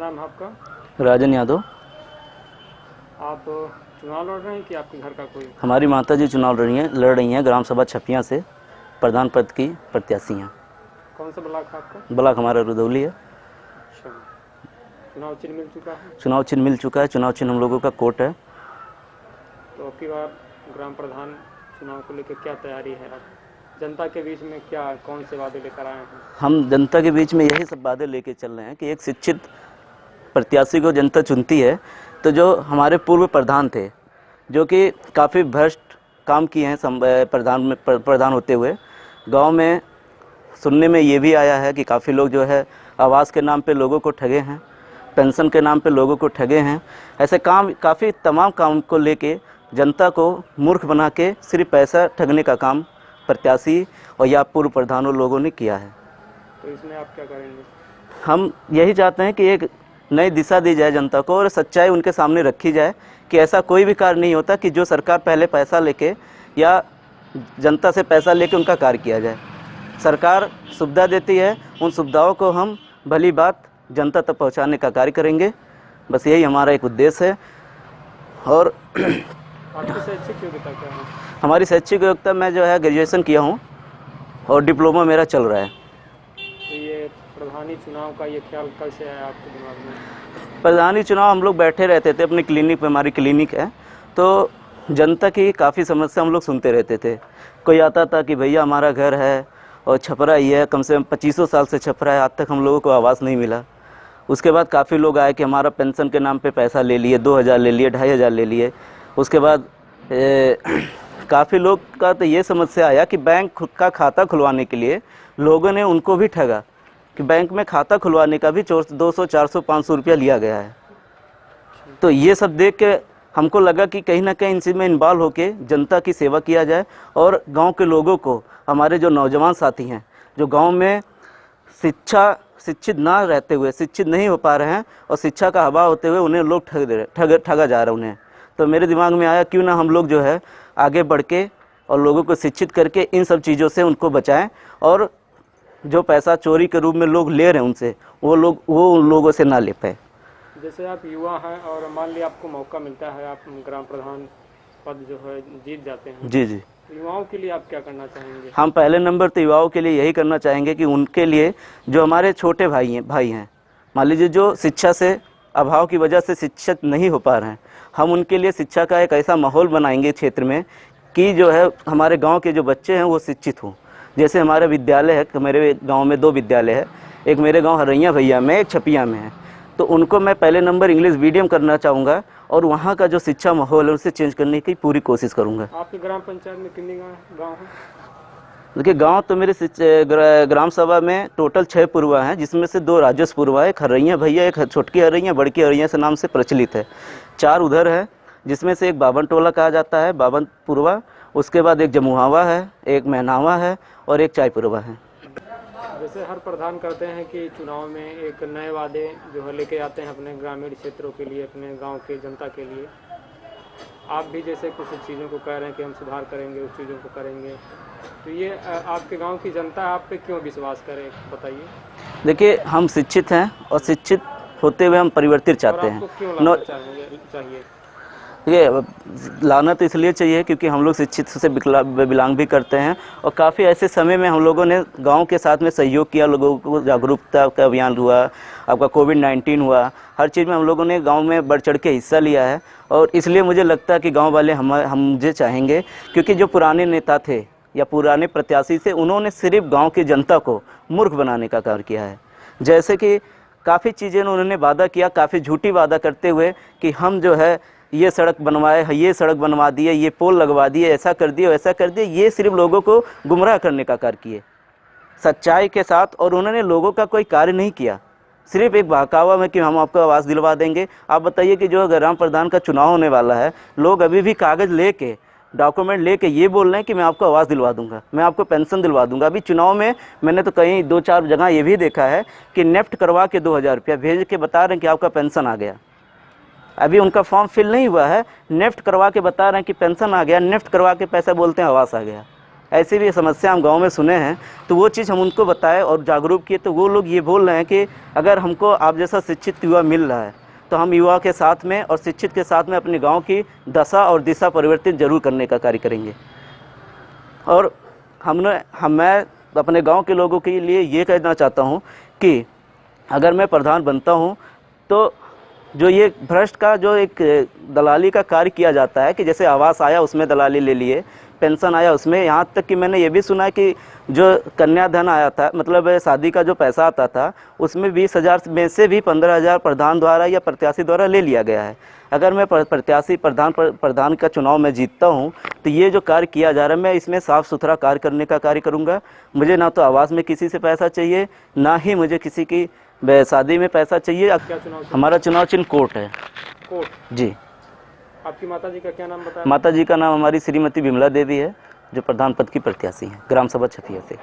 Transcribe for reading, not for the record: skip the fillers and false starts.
नाम है आपका? राजन यादव। आप चुनाव लड़ रहे हैं कि आपके घर का कोई? हमारी माता जी चुनाव लड़ रही हैं ग्राम सभा छपिया से, प्रधान पद की प्रत्याशी हैं। कौन सा ब्लॉक है आपका? ब्लॉक हमारा रुदौली है। अच्छा, चुनाव चिन्ह मिल चुका है? चुनाव चिन्ह मिल चुका है। चुनाव चिन्ह हम लोगों का कोर्ट है। तो अब की बार ग्राम प्रधान चुनाव को लेकर क्या तैयारी है? आप जनता के बीच में क्या कौन से वादे लेकर आए हैं? हम जनता के बीच में यही सब वादे लेके चल रहे हैं कि एक शिक्षित प्रत्याशी को जनता चुनती है, तो जो हमारे पूर्व प्रधान थे, जो कि काफ़ी भ्रष्ट काम किए हैं प्रधान होते हुए, गांव में सुनने में ये भी आया है कि काफ़ी लोग जो है आवास के नाम पे लोगों को ठगे हैं, पेंशन के नाम पे लोगों को ठगे हैं। ऐसे काम काफ़ी तमाम काम को लेके जनता को मूर्ख बना के सिर्फ पैसा ठगने का काम प्रत्याशी और या पूर्व प्रधानों लोगों ने किया है। तो इसमें आप क्या करेंगे? हम यही चाहते हैं कि एक नई दिशा दी जाए जनता को और सच्चाई उनके सामने रखी जाए कि ऐसा कोई भी कार्य नहीं होता कि जो सरकार पहले पैसा लेके या जनता से पैसा लेके उनका कार्य किया जाए। सरकार सुविधा देती है, उन सुविधाओं को हम भली बात जनता तक पहुंचाने का कार्य करेंगे। बस यही हमारा एक उद्देश्य है। और आपकी शैक्षिक योग्यता क्या है? हमारी शैक्षिक योग्यता, मैं जो है ग्रेजुएशन किया हूँ और डिप्लोमा मेरा चल रहा है। तो ये प्रधानी चुनाव का ये ख्याल कब से आया आपके दिमाग में? प्रधानी चुनाव हम लोग बैठे रहते थे अपने क्लिनिक पे, हमारी क्लिनिक है, तो जनता की काफ़ी समस्या हम लोग सुनते रहते थे। कोई आता था कि भैया हमारा घर है और छपरा ही है, कम से कम 25 साल से छपरा है, आज तक हम लोगों को आवास नहीं मिला। उसके बाद काफ़ी लोग आए कि हमारा पेंशन के नाम पे पैसा ले लिए, 2000 ले लिए, 2500 ले लिए। उसके बाद काफ़ी लोग का तो ये समस्या आया कि बैंक खुद का खाता खुलवाने के लिए लोगों ने उनको भी ठगा कि बैंक में खाता खुलवाने का भी 200, 400, 500 रुपया लिया गया है। तो ये सब देख के हमको लगा कि कहीं ना कहीं इनसे में इन्वॉल्व होकर जनता की सेवा किया जाए और गांव के लोगों को, हमारे जो नौजवान साथी हैं जो गांव में शिक्षित ना रहते हुए शिक्षित नहीं हो पा रहे हैं और शिक्षा का अभाव होते हुए उन्हें लोग ठगा जा रहा है उन्हें। तो मेरे दिमाग में आया क्यों ना हम लोग जो है आगे बढ़ के और लोगों को शिक्षित करके इन सब चीज़ों से उनको बचाएं और जो पैसा चोरी के रूप में लोग ले रहे हैं उनसे वो उन लोगों से ना ले पाए। जैसे आप युवा हैं और मान लिया आपको मौका मिलता है, आप ग्राम प्रधान पद जो है जीत जाते हैं, जी जी, युवाओं के लिए आप क्या करना चाहेंगे? हम पहले नंबर तो युवाओं के लिए यही करना चाहेंगे कि उनके लिए जो हमारे छोटे भाई हैं, मान लीजिए जो शिक्षा से अभाव की वजह से शिक्षित नहीं हो पा रहे हैं, हम उनके लिए शिक्षा का एक ऐसा माहौल बनाएंगे क्षेत्र में कि जो है हमारे गांव के जो बच्चे हैं वो शिक्षित हों। जैसे हमारे विद्यालय है, मेरे गांव में 2 विद्यालय है, एक मेरे गांव हरैया भैया में, एक छपिया में है। तो उनको मैं पहले नंबर इंग्लिश मीडियम करना चाहूँगा और वहाँ का जो शिक्षा माहौल है उसे चेंज करने की पूरी कोशिश करूँगा। आपकी ग्राम पंचायत में कितने गाँव हैं? देखिए गांव तो मेरे ग्राम सभा में टोटल 6 पुरवा हैं, जिसमें से 2 राजस्व पुरवा है, एक हरैया भैया, एक छोटकी हरैया, बड़की हरैया से नाम से प्रचलित है। 4 उधर है, जिसमें से एक बावन टोला कहा जाता है, बावन पुरवा। उसके बाद एक जमुहावा है, एक महनावा है और एक चाय पुरवा है। जैसे हर प्रधान करते हैं कि चुनाव में एक नए वादे जो है लेके आते हैं अपने ग्रामीण क्षेत्रों के लिए, अपने गाँव के जनता के लिए। आप भी जैसे कुछ चीज़ों को कह रहे हैं कि हम सुधार करेंगे, उस चीज़ों को करेंगे, तो ये आपके गांव की जनता आप पे क्यों विश्वास करे, बताइए। देखिए हम शिक्षित हैं और शिक्षित होते हुए हम परिवर्तित चाहते हैं। क्यों लाना चाहिए? ये लाना तो इसलिए चाहिए क्योंकि हम लोग शिक्षित से बिलोंग भी करते हैं और काफ़ी ऐसे समय में हम लोगों ने गांव के साथ में सहयोग किया, लोगों को जागरूकता का अभियान हुआ, आपका कोविड-19 हुआ, हर चीज़ में हम लोगों ने गांव में बढ़ चढ़ के हिस्सा लिया है। और इसलिए मुझे लगता है कि गांव वाले हम मुझे चाहेंगे, क्योंकि जो पुराने नेता थे या पुराने प्रत्याशी थे उन्होंने सिर्फ गाँव की जनता को मूर्ख बनाने का कार्य किया है। जैसे कि काफ़ी चीज़ें उन्होंने वादा किया, काफ़ी झूठी वादा करते हुए कि हम जो है ये सड़क बनवाए, ये सड़क बनवा दिए, ये पोल लगवा दिए, ऐसा कर दिए, वैसा कर दिए, ये सिर्फ लोगों को गुमराह करने का कार्य किए सच्चाई के साथ। और उन्होंने लोगों का कोई कार्य नहीं किया, सिर्फ एक बहकावा में कि हम आपको आवास दिलवा देंगे। आप बताइए कि जो ग्राम प्रधान का चुनाव होने वाला है, लोग अभी भी कागज़ लेके, डॉक्यूमेंट लेके ये बोल रहे हैं कि मैं आपको आवास दिलवा दूंगा, मैं आपको पेंशन दिलवा दूंगा। अभी चुनाव में मैंने तो कहीं 2-4 जगह ये भी देखा है कि नेफ्ट करवा के 2000 रुपया भेज के बता रहे हैं कि आपका पेंशन आ गया। अभी उनका फॉर्म फिल नहीं हुआ है, नेफ्ट करवा के बता रहे हैं कि पेंशन आ गया, नेफ्ट करवा के पैसा बोलते हैं आवास आ गया। ऐसी भी समस्या हम गांव में सुने हैं, तो वो चीज़ हम उनको बताए और जागरूक किए। तो वो लोग ये बोल रहे हैं कि अगर हमको आप जैसा शिक्षित युवा मिल रहा है तो हम युवा के साथ में और शिक्षित के साथ में अपने गांव की दशा और दिशा परिवर्तित जरूर करने का कार्य करेंगे। और मैं अपने गांव के लोगों के लिए ये कहना चाहता हूं कि अगर मैं प्रधान बनता हूं तो जो ये भ्रष्ट का जो एक दलाली का कार्य किया जाता है कि जैसे आवास आया उसमें दलाली ले लिए, पेंशन आया उसमें, यहाँ तक कि मैंने ये भी सुना है कि जो कन्याधन आया था, मतलब शादी का जो पैसा आता था उसमें 20,000 में से भी 15,000 प्रधान द्वारा या प्रत्याशी द्वारा ले लिया गया है। अगर मैं प्रत्याशी प्रधान का चुनाव में जीतता हूँ तो ये जो कार्य किया जा रहा है मैं इसमें साफ़ सुथरा कार्य करने का कार्य करूँगा। मुझे ना तो आवास में किसी से पैसा चाहिए, ना ही मुझे किसी की शादी में पैसा चाहिए। क्या चुनाव? हमारा चुनाव चिन्ह कोर्ट है। कोर्ट जी। आपकी माता जी का क्या नाम बताया? माता जी का नाम हमारी श्रीमती विमला देवी है, जो प्रधान पद की प्रत्याशी हैं ग्राम सभा छतिया से।